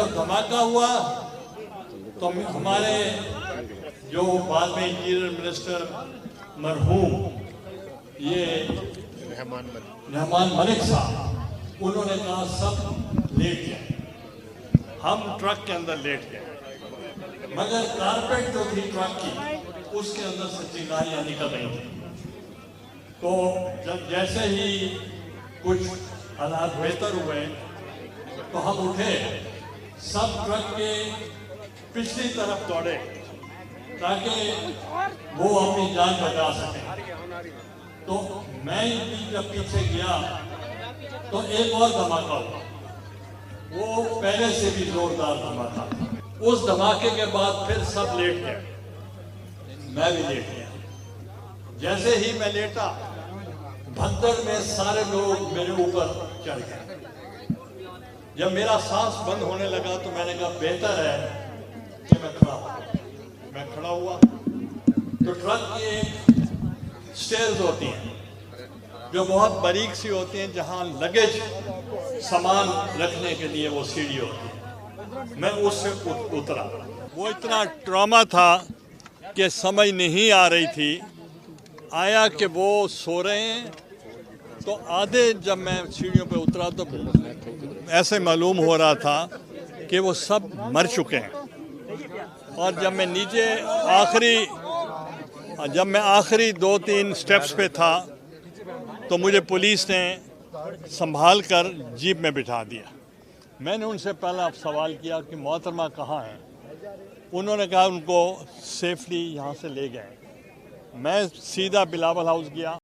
जब धमाका हुआ तो हमारे जो बाद में इंटीरियर मिनिस्टर मरहूम ये रहमान मलिक साहब, उन्होंने कहा सब लेट जाए। हम ट्रक के अंदर लेट गए, मगर कारपेट जो थी ट्रक की उसके अंदर से चिंगारियां निकल रही थी। तो जब जैसे ही कुछ हालात बेहतर हुए तो हम उठे, सब ट्रक के पिछली तरफ दौड़े ताकि वो अपनी जान बचा सके। तो मैं जब पीछे गया तो एक और धमाका हुआ, वो पहले से भी जोरदार धमाका। उस धमाके के बाद फिर सब लेट गए, मैं भी लेट गया। जैसे ही मैं लेटा, भगदड़ में सारे लोग मेरे ऊपर चढ़ गए। जब मेरा सांस बंद होने लगा तो मैंने कहा बेहतर है कि मैं खड़ा हूं। मैं खड़ा हुआ तो ट्रक की स्टेयर्स होती हैं जो बहुत बारीक सी होती हैं, जहां लगेज सामान रखने के लिए वो सीढ़ी होती है। मैं उससे उतरा। वो इतना ट्रॉमा था कि समझ नहीं आ रही थी। आया कि वो सो रहे हैं, तो आधे जब मैं सीढ़ियों पे उतरा तो ऐसे मालूम हो रहा था कि वो सब मर चुके हैं। और जब मैं नीचे आखिरी 2-3 स्टेप्स पे था तो मुझे पुलिस ने संभाल कर जीप में बिठा दिया। मैंने उनसे पहला सवाल किया कि मोहतरमा कहाँ हैं? उन्होंने कहा उनको सेफली यहाँ से ले गए। मैं सीधा बिलावल हाउस गया।